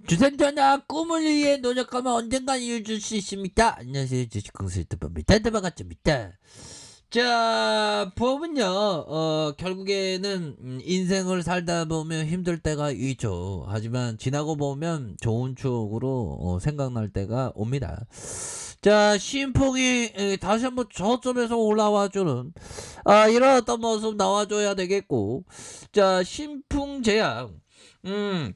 주센터나 꿈을 위해 노력하면 언젠간 이루어질 수 있습니다. 안녕하세요. 주식공수 유튜버입니다. 반갑습니다. 자, 부업은요, 결국에는, 인생을 살다 보면 힘들 때가 있죠. 하지만 지나고 보면 좋은 추억으로, 생각날 때가 옵니다. 자, 신풍이, 다시 한번 저점에서 올라와주는, 이런 어떤 모습 나와줘야 되겠고, 자, 신풍제약, 음,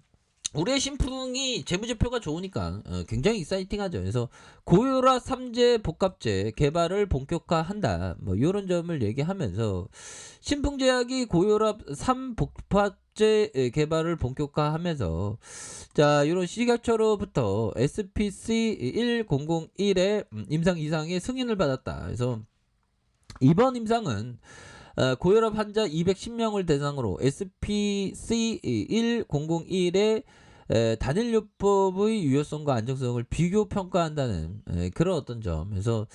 우리의 신풍이 재무제표가 좋으니까 굉장히 익사이팅하죠. 그래서 고혈압 3제 복합제 개발을 본격화한다. 뭐 이런 점을 얘기하면서 신풍제약이 고혈압 3복합제 개발을 본격화하면서 자 이런 시각처로부터 SPC 1001의 임상 이상의 승인을 받았다. 그래서 이번 임상은 고혈압 환자 210명을 대상으로 SPC 1001의 단일요법의 유효성과 안정성을 비교 평가한다는 그런 어떤 점. 그래서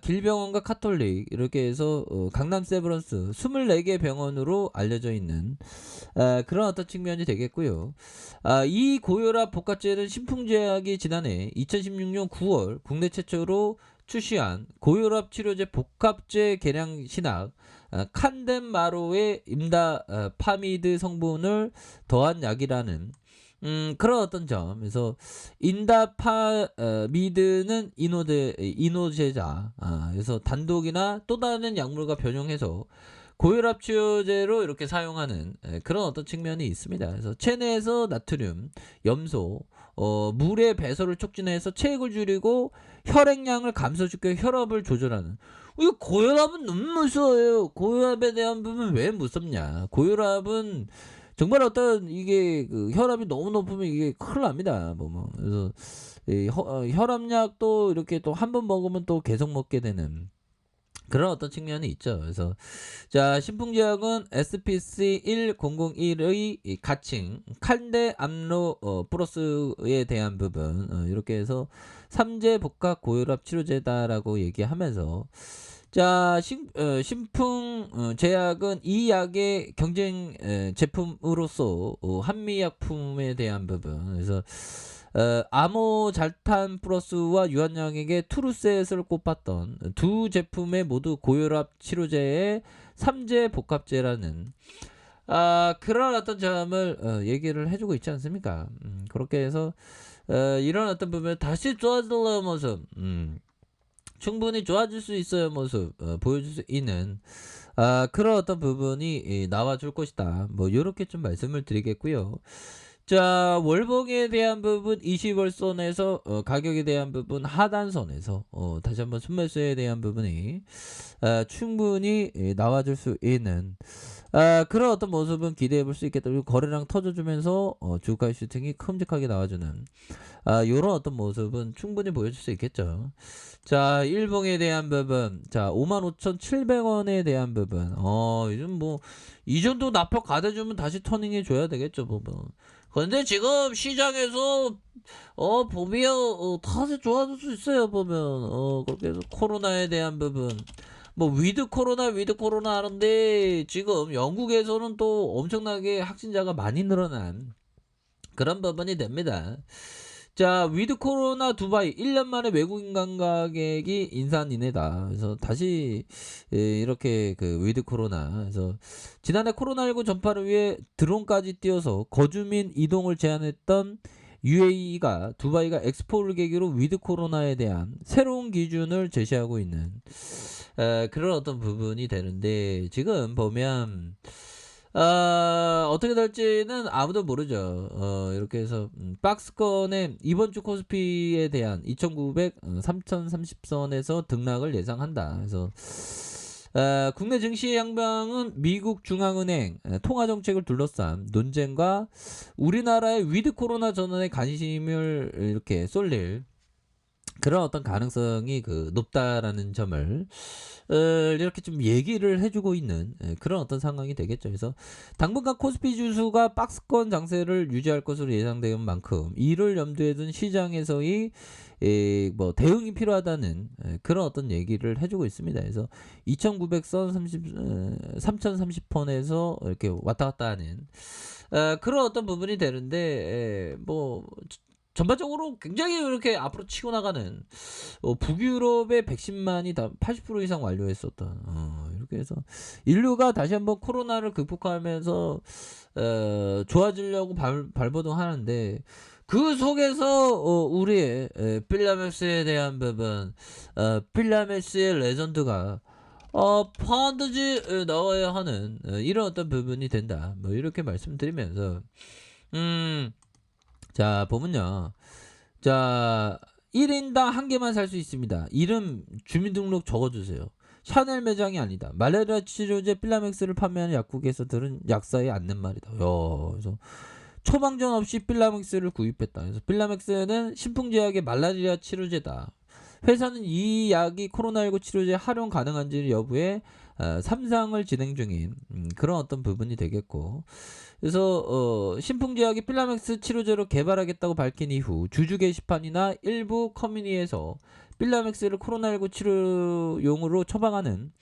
길병원과 카톨릭 이렇게 해서 강남 세브란스 24개 병원으로 알려져 있는 그런 어떤 측면이 되겠고요. 이 고혈압 복합제는 신풍제약이 지난해 2016년 9월 국내 최초로 출시한 고혈압 치료제 복합제 계량 신약 칸덴마로의 임다파미드 성분을 더한 약이라는 그런 어떤 점. 그래서 인다파미드는 이노제자. 그래서 단독이나 또 다른 약물과 변형해서 고혈압 치료제로 이렇게 사용하는 그런 어떤 측면이 있습니다. 그래서 체내에서 나트륨, 염소, 물의 배설을 촉진해서 체액을 줄이고 혈액량을 감소시켜 혈압을 조절하는. 이거 고혈압은 너무 무서워요. 고혈압에 대한 부분 왜 무섭냐? 고혈압은 정말 어떤 이게 그 혈압이 너무 높으면 이게 큰일 납니다. 그래서 혈압약도 이렇게 또 한 번 먹으면 또 계속 먹게 되는 그런 어떤 측면이 있죠. 그래서 자 신풍제약은 SPC 1001의 가칭 칸데 암로 플러스에 대한 부분 이렇게 해서 3제 복합 고혈압 치료제다라고 얘기하면서 자 신풍 제약은 이 약의 경쟁 제품으로서 한미약품에 대한 부분. 그래서 아모잘탄 플러스와 유한양에게 투르셋을 꼽았던 두 제품의 모두 고혈압 치료제의 3제 복합제라는 그런 어떤 점을 얘기를 해주고 있지 않습니까? 그렇게 해서 이런 어떤 부분 다시 좋아질 모습 충분히 좋아질 수 있어요 모습 보여줄 수 있는 그런 어떤 부분이 나와줄 것이다. 뭐 이렇게 좀 말씀을 드리겠고요. 자 월봉에 대한 부분 20월선에서 가격에 대한 부분 하단선에서 다시 한번 순매수에 대한 부분이 충분히 나와줄 수 있는 그런 어떤 모습은 기대해 볼 수 있겠다. 그리고 거래량 터져주면서 주가 슈팅이 큼직하게 나와주는 요런 어떤 모습은 충분히 보여줄 수 있겠죠. 자 일봉에 대한 부분 자 55,700원에 대한 부분 요즘 뭐 이 정도 납폭 가져주면 다시 터닝해 줘야 되겠죠 부분. 근데 지금 시장에서 보면 다시 좋아질 수 있어요 보면 그렇게 해서 코로나에 대한 부분 뭐 위드 코로나 하는데 지금 영국에서는 또 엄청나게 확진자가 많이 늘어난 그런 부분이 됩니다. 자 위드 코로나 두바이 1년 만에 외국인 관광객이 인산인해다. 그래서 다시 이렇게 그 위드 코로나 그래서 지난해 코로나19 전파를 위해 드론까지 띄워서 거주민 이동을 제한했던 UAE가 두바이가 엑스포를 계기로 위드 코로나에 대한 새로운 기준을 제시하고 있는 그런 어떤 부분이 되는데 지금 보면 어떻게 될지는 아무도 모르죠. 이렇게 해서 박스권의 이번 주 코스피에 대한 2,900, 3,030선에서 등락을 예상한다. 그래서 국내 증시 향방은 미국 중앙은행 통화정책을 둘러싼 논쟁과 우리나라의 위드 코로나 전환에 관심을 이렇게 쏠릴 그런 어떤 가능성이 높다라는 점을 이렇게 좀 얘기를 해주고 있는 그런 어떤 상황이 되겠죠. 그래서 당분간 코스피 지수가 박스권 장세를 유지할 것으로 예상되는 만큼 이를 염두에 둔 시장에서의 뭐 대응이 필요하다는 그런 어떤 얘기를 해주고 있습니다. 그래서 2,900선 3,030선에서 이렇게 왔다 갔다 하는 그런 어떤 부분이 되는데 뭐 전반적으로 굉장히 이렇게 앞으로 치고 나가는 북유럽의 백신만이 다 80% 이상 완료했었던 이렇게 해서 인류가 다시 한번 코로나를 극복하면서 좋아지려고 발버둥하는데 그 속에서 우리의 필라메스에 대한 부분 필라메스의 레전드가 반드시 나와야 하는 이런 어떤 부분이 된다 뭐 이렇게 말씀드리면서 자 보면요 자 1인당 한 개만 살 수 있습니다. 이름 주민등록 적어주세요. 샤넬 매장이 아니다. 말레리아 치료제 필라맥스를 판매하는 약국에서들은 약사에 앉는 말이다. 그래서 처방전 없이 필라맥스를 구입했다. 그래서 필라맥스는 신풍제약의 말라리아 치료제다. 회사는 이 약이 코로나19 치료제 활용 가능한지 여부에 3상을 진행 중인 그런 어떤 부분이 되겠고 그래서 신풍제약이 필라맥스 치료제로 개발하겠다고 밝힌 이후 주주 게시판이나 일부 커뮤니에서 필라맥스를 코로나19 치료용으로 처방하는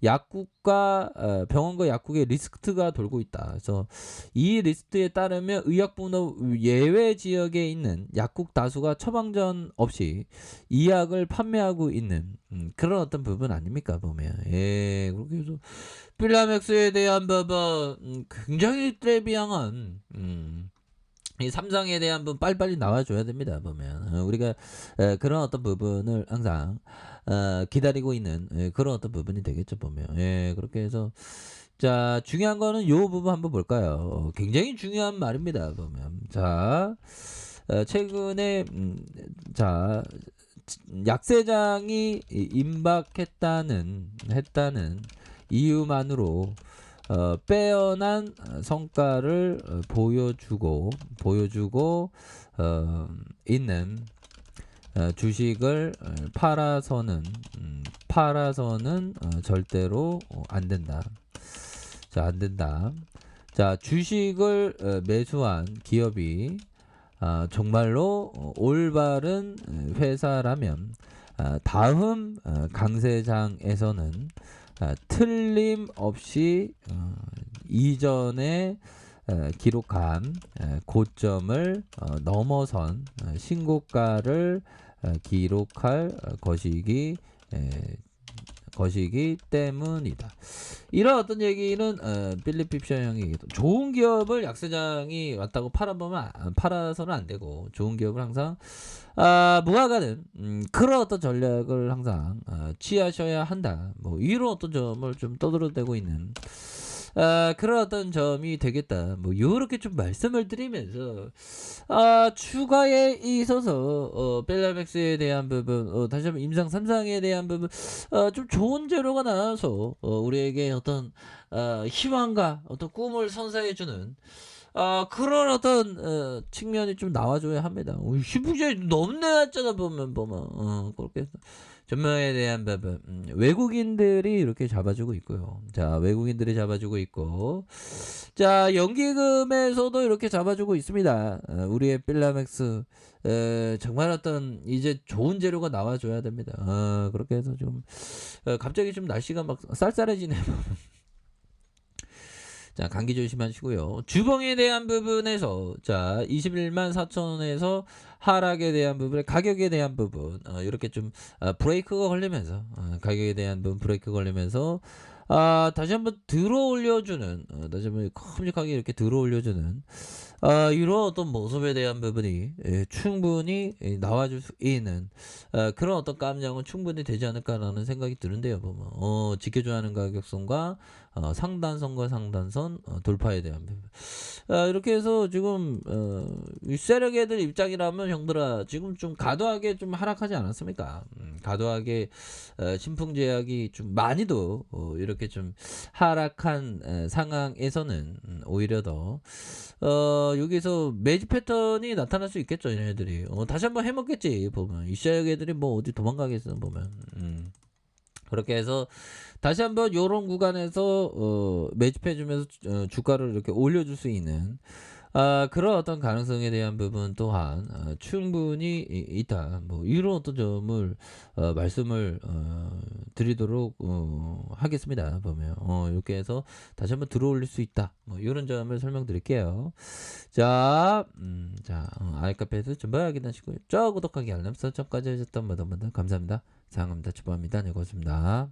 약국과 병원과 약국의 리스트가 돌고 있다. 그래서 이 리스트에 따르면 의약분호 예외 지역에 있는 약국 다수가 처방전 없이 이 약을 판매하고 있는 그런 어떤 부분 아닙니까 보면. 그렇게 해서 필라맥스에 대한 부분 굉장히 트레비앙한 이 삼성에 대한 부분 빨리빨리 나와줘야 됩니다. 보면 우리가 그런 어떤 부분을 항상 기다리고 있는 그런 어떤 부분이 되겠죠. 보면 그렇게 해서 자 중요한 거는 요 부분 한번 볼까요? 굉장히 중요한 말입니다. 보면 자 최근에 자 약세장이 임박했다는 이유만으로 빼어난 성과를 보여주고 있는 주식을 팔아서는 절대로 안 된다. 자, 안 된다. 자, 주식을 매수한 기업이 정말로 올바른 회사라면 다음 강세장에서는 틀림없이 이전에 기록한 고점을 넘어선 신고가를 기록할 것이기 때문이다. 이런 어떤 얘기는 필립 핍셔 형이 좋은 기업을 약세장이 왔다고 팔아서는 안 되고 좋은 기업을 항상 무화과는 그런 어떤 전략을 항상 취하셔야 한다. 뭐 이런 어떤 점을 좀 떠들어대고 있는 그런 어떤 점이 되겠다. 뭐 요렇게 좀 말씀을 드리면서 추가에 있어서 벨라맥스에 대한 부분 다시 한번 임상 3상에 대한 부분 좀 좋은 재료가 나와서 우리에게 어떤 희망과 어떤 꿈을 선사해주는 그런 어떤 측면이 좀 나와줘야 합니다. 신풍제 너무 내놨잖아 보면 그렇게 해서 전망에 대한 부분 외국인들이 이렇게 잡아주고 있고요. 자 외국인들이 잡아주고 있고 자 연기금에서도 이렇게 잡아주고 있습니다. 우리의 필라맥스 정말 어떤 이제 좋은 재료가 나와줘야 됩니다. 그렇게 해서 좀 갑자기 좀 날씨가 막 쌀쌀해지네. 자, 감기 조심하시고요. 주봉에 대한 부분에서 자, 21만 4천원에서 하락에 대한 부분에 가격에 대한 부분 이렇게 좀 브레이크가 걸리면서 가격에 대한 부분 브레이크 걸리면서 다시 한번 들어 올려주는 다시 한번 큼직하게 이렇게 들어 올려주는 이런 어떤 모습에 대한 부분이 충분히 나와줄 수 있는 그런 어떤 깜냥은 충분히 되지 않을까라는 생각이 드는데요. 보면 지켜줘야 하는 가격선과 상단선과 상단선 돌파에 대한 부분. 이렇게 해서 지금 이 세력애들 입장이라면 형들아 지금 좀 과도하게 좀 하락하지 않았습니까? 과도하게 신풍제약이 좀 많이도 이렇게 좀 하락한 상황에서는 오히려 더 여기서 매집 패턴이 나타날 수 있겠죠, 얘네들이. 다시 한번 해먹겠지, 보면. 이 세력 애들이 뭐 어디 도망가겠어, 보면. 그렇게 해서 다시 한번 요런 구간에서 매집해주면서 주가를 이렇게 올려줄 수 있는 그런 어떤 가능성에 대한 부분 또한 충분히 있다. 뭐 이런 어떤 점을 말씀을 드리도록 하겠습니다. 보면 이렇게 해서 다시 한번 들어올릴 수 있다. 뭐 이런 점을 설명드릴게요. 자, 아이카페에서 전부 확인하시고요. 구독하기 알람 설정까지 해주셨던 모든 분들 감사합니다. 사랑합니다. 축복합니다. 네, 고맙습니다.